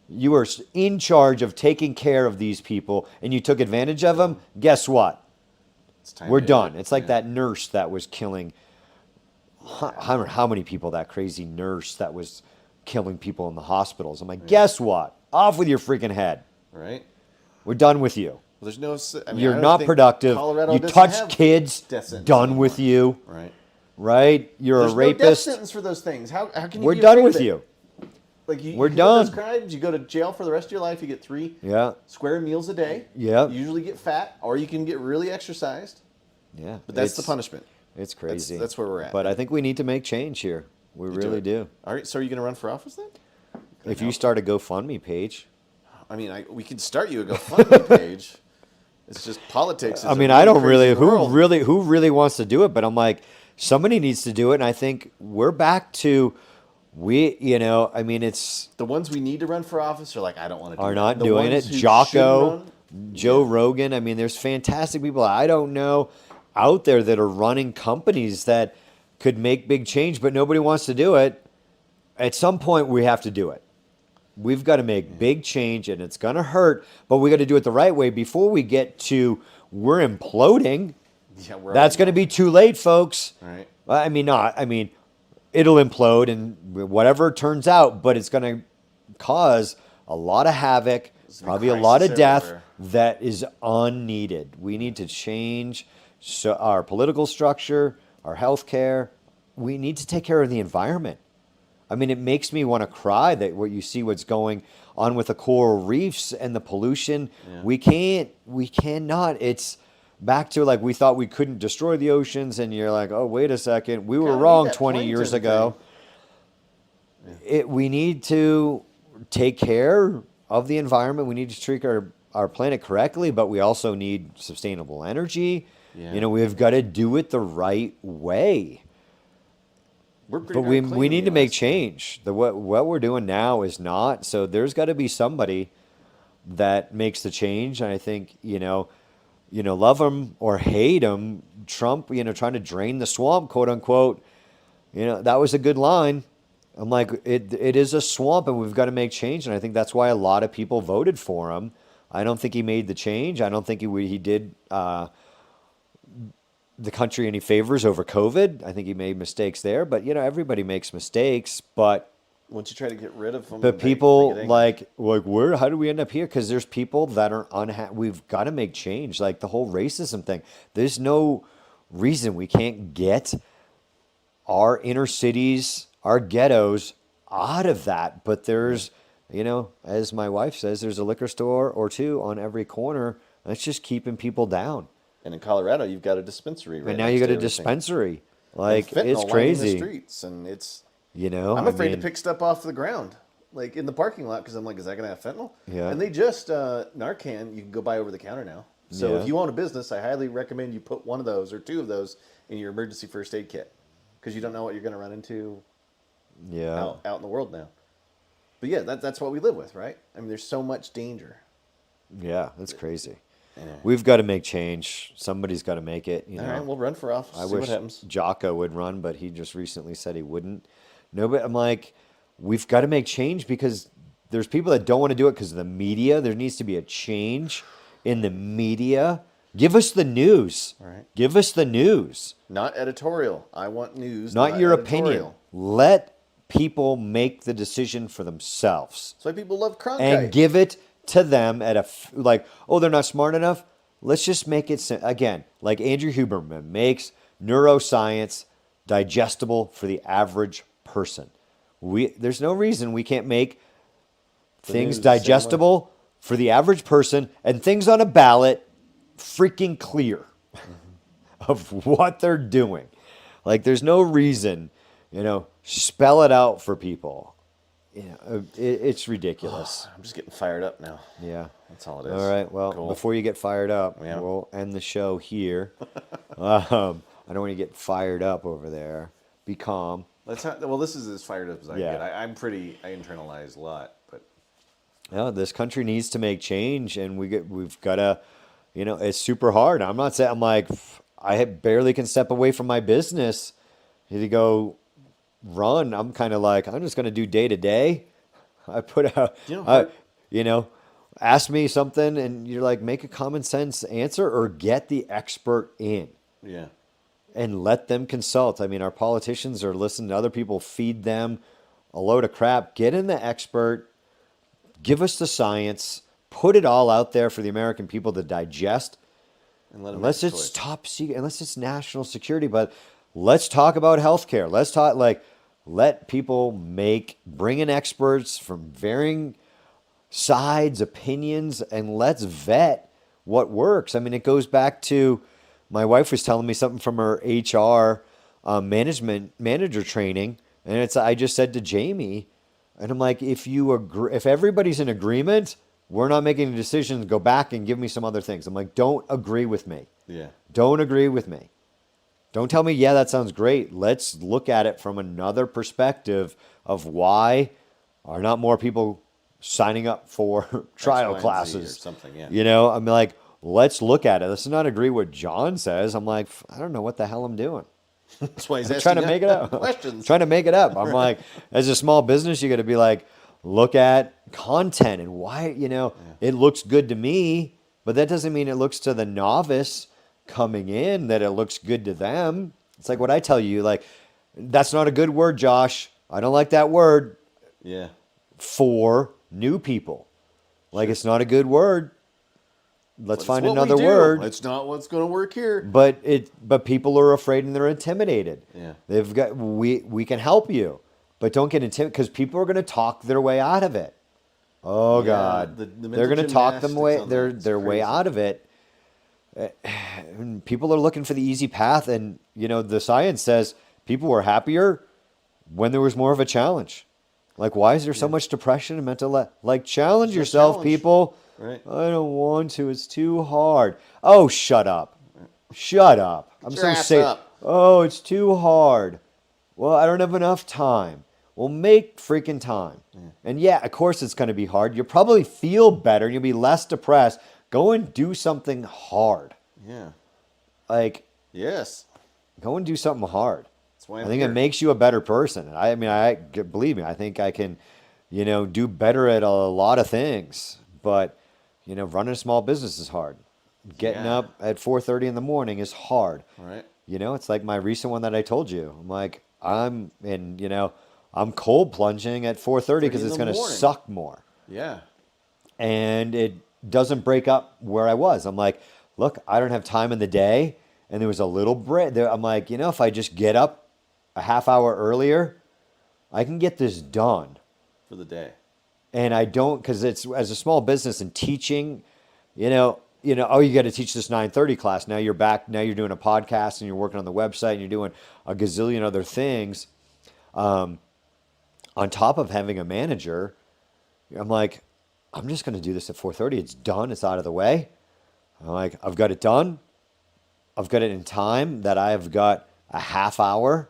You were in charge of taking care of these people, and you took advantage of them. Guess what? It's time We're to- done. It's like yeah. that nurse that was killing, I don't know how many people, that crazy nurse that was killing people in the hospitals. I'm like, guess what? Off with your freaking head. Right. We're done with you. Well, there's no. I mean, I You're don't not think productive. Colorado You doesn't touch have kids, death sentences done anymore. with you, Right. right? You're There's a no death rapist. sentence for those things. How can you? We're be done afraid with of it? you. Like you We're commit those done. crimes, you go to jail for the rest of your life. You get 3 Yeah, square meals a day. Yeah. You usually get fat, or you can get really exercised. yeah. But that's the It's- punishment. It's crazy. That's where we're at. But I think we need to make change here. We really do. All right. So are you going to run for office then? If you start a GoFundMe page, I mean, we can start you a GoFundMe page. It's just politics. I mean, I don't really. Who really wants to do it? But I'm like, somebody needs to do it. And I think we're back to, I mean, it's, The ones we need to run for office are like, I don't want to do are that. not The doing it. ones who should Jocko, run, Joe Rogan. I mean, there's fantastic people I don't know out there that are running companies that could make big change, but nobody wants to do it. At some point, we have to do it. We've got to make big change, and it's going to hurt, but we got to do it the right way before we get to we're imploding. yeah, That's going to be too late, folks. right. I mean, it'll implode and whatever turns out, but it's going to cause a lot of havoc, probably a lot of crisis death everywhere. that is unneeded. We need to change our political structure, our health care. We need to take care of the environment. I mean, it makes me want to cry that what you see what's going on with the coral reefs and the pollution. Yeah. We cannot. It's back to like we thought we couldn't destroy the oceans, and you're like, oh, wait a second, we were Gotta wrong eat that 20 years plankton ago. We need to take care of the environment. We need to treat our planet correctly, but we also need sustainable energy. Yeah. We've got to do it the right way. We're pretty But we darn clean in need the to make US. change. What we're doing now is not. So there's got to be somebody that makes the change. And I think, love him or hate him, Trump, trying to drain the swamp, quote unquote, that was a good line. I'm like, it is a swamp and we've got to make change. And I think that's why a lot of people voted for him. I don't think he made the change. I don't think he did the country any favors over COVID. I think he made mistakes there. But, everybody makes mistakes. But Once you try to get rid of them, But people like where? How do we end up here? Because there's people that are unhappy. We've got to make change. Like the whole racism thing. There's no reason we can't get our inner cities, our ghettos, out of that. But there's, as my wife says, there's a liquor store or two on every corner. That's just keeping people down. And in Colorado, you've got a dispensary. Right And now next you got to a everything. dispensary. And Like fentanyl it's lining crazy. The streets, and it's. I'm I'm afraid to pick stuff off the ground, like in the parking lot, because I'm like, is that going to have fentanyl? Yeah. And they just Narcan, you can go buy over the counter now. So Yeah. if you own a business, I highly recommend you put one of those or two of those in your emergency first aid kit, because you don't know what you're going to run into Yeah. out in the world now. But yeah, that's what we live with, right? I mean, there's so much danger. Yeah, that's crazy. Anyway. We've got to make change. Somebody's got to make it. All right, we'll run for office. I see wish what happens. Jocko would run, but he just recently said he wouldn't. No, but I'm like, we've got to make change because there's people that don't want to do it because of the media. There needs to be a change in the media. Give us the news. All right. Give us the news. Not editorial. I want news. Not your editorial. opinion. Let people make the decision for themselves. That's why people love Cronkite. And give it to them at they're not smart enough. Let's just make it again, like Andrew Huberman makes neuroscience digestible for the average person. There's no reason we can't make things news the same way. digestible for the average person and things on a ballot freaking clear of what they're doing. Like there's no reason, spell it out for people. It's ridiculous. I'm just getting fired up now. Yeah. That's all it is. All right. Well, Cool. before you get fired up, Yeah. we'll end the show here. I don't want you to get fired up over there. Be calm. Let's not, well, this is as fired up as I Yeah. get. I internalize a lot, but This country needs to make change, and we've got to, it's super hard. I'm not saying I'm like I barely can step away from my business to go run. I'm kind of like I'm just going to do day to day. I put out, ask me something, and you're like make a common sense answer or get the expert in. yeah. And let them consult. I mean, our politicians are listening to other people, feed them a load of crap. Get in the expert, give us the science, put it all out there for the American people to digest. And let 'em Unless make a it's choice. top secret, unless it's national security, but let's talk about healthcare. Let's talk let people bring in experts from varying sides, opinions, and let's vet what works. I mean, it goes back to my wife was telling me something from her HR manager training, and I just said to Jamie, and I'm like, if everybody's in agreement, we're not making a decision to go back and give me some other things. I'm like, don't agree with me. Yeah. Don't agree with me. Don't tell me, yeah, that sounds great. Let's look at it from another perspective of why are not more people signing up for trial Y, and Z classes or something, yeah. I'm like, let's look at it. Let's not agree what John says. I'm like, I don't know what the hell I'm doing. That's why he's I'm asking trying to make it up. questions. Trying to make it up. I'm like, as a small business, you got to be like, look at content and why, it looks good to me, but that doesn't mean it looks to the novice coming in that it looks good to them. It's like what I tell you, like, that's not a good word, Josh. I don't like that word Yeah. for new people. Like, it's not a good word. Let's But find it's what we another do. word. It's not what's going to work here. But people are afraid and they're intimidated. Yeah. We can help you, but don't get intimidated because people are going to talk their way out of it. Oh Yeah, God, the they're mental going to talk them gymnastics way on their that is their way crazy. out of it. And people are looking for the easy path, and the science says people were happier when there was more of a challenge. Like, why is there so much depression and mental? Like, challenge There's no yourself, challenge. people. Right. I don't want to. It's too hard. Oh, shut up. Shut up. I'm your so ass sick. up. Oh, it's too hard. Well, I don't have enough time. Well, make freaking time. And yeah, of course it's going to be hard. You'll probably feel better. You'll be less depressed. Go and do something hard. Yeah. Like, Yes. go and do something hard. That's why I I'm think here. it makes you a better person. And believe me, I think I can, do better at a lot of things. But, running a small business is hard. Getting Yeah. up at 4:30 in the morning is hard. All right. It's like my recent one that I told you. I'm like, I'm cold plunging at 4:30 because 3 in it's the going to morning. suck more. Yeah. And it doesn't break up where I was. I'm like, look, I don't have time in the day. And there was a little break there. I'm like, if I just get up a half hour earlier, I can get this done. For the day. And I don't, because it's as a small business and teaching, oh, you got to teach this 9:30 class. Now you're back. Now you're doing a podcast and you're working on the website and you're doing a gazillion other things. On top of having a manager, I'm like, I'm just going to do this at 4:30. It's done. It's out of the way. I'm like, I've got it done. I've got it in time that I've got a half hour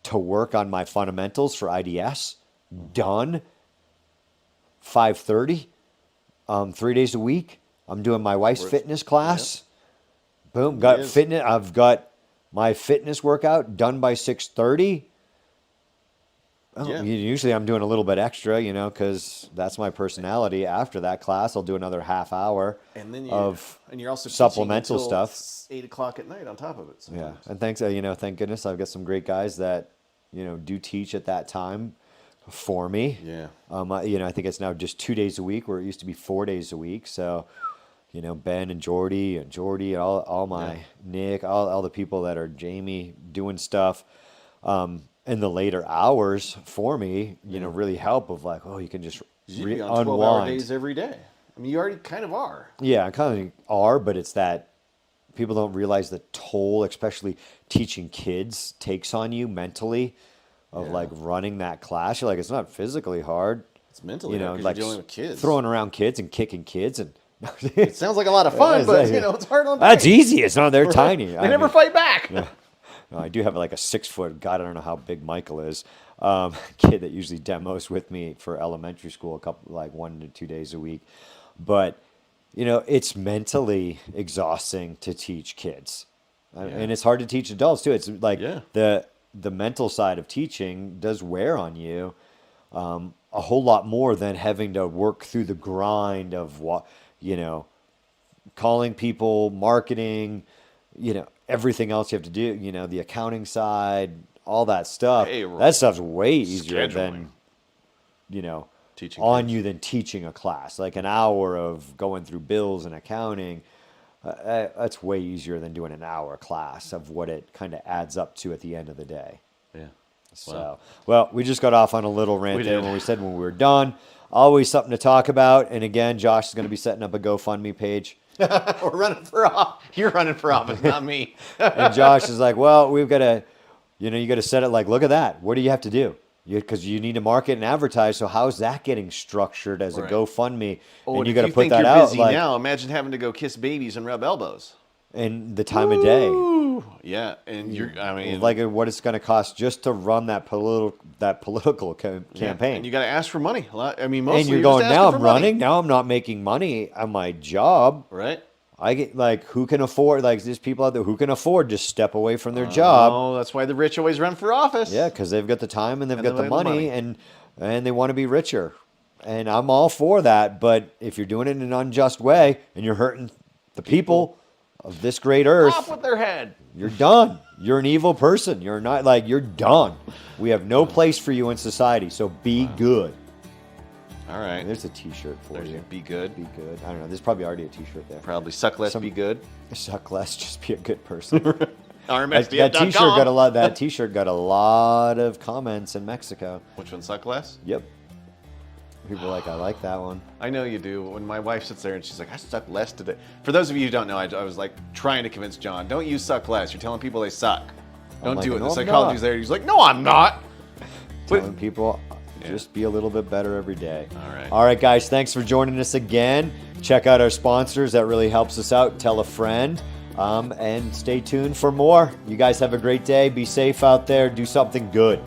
to work on my fundamentals for IDS. Done. 5:30. 3 days a week. I'm doing my wife's fitness class. Boom. Got Yes. fitness. I've got my fitness workout done by 6:30. Yeah. Usually I'm doing a little bit extra, because that's my personality. After that class, I'll do another half hour And then of you're also teaching supplemental until stuff. 8 o'clock at night on top of it. Yeah, Sometimes. and thank goodness I've got some great guys that do teach at that time for me. Yeah. I think it's now just 2 days a week where it used to be 4 days a week. So, Ben and Jordy and all my Nick, all the people that are Jamie doing stuff. In the later hours for me, really help of like, oh, you can just You'd be on 12-hour unwind. days every day. I mean, you already kind of are. Yeah, I kind of are, but it's that people don't realize the toll, especially teaching kids, takes on you mentally of Yeah. like running that class. You're like, it's not physically hard, It's mentally hard 'cause like you're dealing with kids. throwing around kids and kicking kids and It sounds like a lot of fun, but it's hard on that's brain. easy. It's not, they're tiny. They never fight back. No, I do have like a 6 foot, God, I don't know how big Michael is, kid that usually demos with me for elementary school a couple, like 1 to 2 days a week. But, it's mentally exhausting to teach kids. And it's hard to teach adults too. It's like Yeah. the mental side of teaching does wear on you a whole lot more than having to work through the grind of what, calling people, marketing, everything else you have to do, the accounting side, all that stuff. Payroll. That stuff's way easier Scheduling. than, Teaching on kids. you than teaching a class. Like an hour of going through bills and accounting, that's way easier than doing an hour class of what it kind of adds up to at the end of the day. Yeah. So, well, we just got off on a little rant We there did. when we said when we were done. Always something to talk about. And again, Josh is going to be setting up a GoFundMe page. We're running for office. You're running for office, not me. And Josh is like, well, we've got to, you got to set it like, look at that. What do you have to do? Because you need to market and advertise. So how's that getting structured as a Right. GoFundMe? Oh, and you if got to you put think that you're out busy like now, imagine having to go kiss babies and rub elbows. in the time of day. Ooh, Whew, yeah, and I mean, like what it's going to cost just to run that political campaign. and you got to ask for money a lot. I mean, mostly And you're just going, asking now for I'm money." running. Now I'm not making money on my job. Right? I get like, who can afford, like there's people out there who can afford to step away from their job. Oh, that's why the rich always run for office. Yeah, because they've got the time and they've And got they the have the money, money. and they want to be richer. And I'm all for that. But if you're doing it in an unjust way and you're hurting the people of this great earth, Off with their head. you're done. You're an evil person. You're not like, you're done. We have no place for you in society. So be good. All right. There's a T-shirt for There's you. your be good. Be good. I don't know. There's probably already a T-shirt there. Probably suck less, be good. Suck less, just be a good person. that RMSBF.com. T-shirt got a lot. That T-shirt got a lot of comments in Mexico. Which one, suck less? Yep. People are like, I like that one. I know you do. When my wife sits there and she's like, I suck less today. For those of you who don't know, I was like trying to convince John, don't use suck less. You're telling people they suck. Don't like, do it. "No, The I'm psychology's not." there. He's like, no, I'm not. Telling people, just be a little bit better every day. All right. All right, guys. Thanks for joining us again. Check out our sponsors. That really helps us out. Tell a friend. And stay tuned for more. You guys have a great day. Be safe out there. Do something good.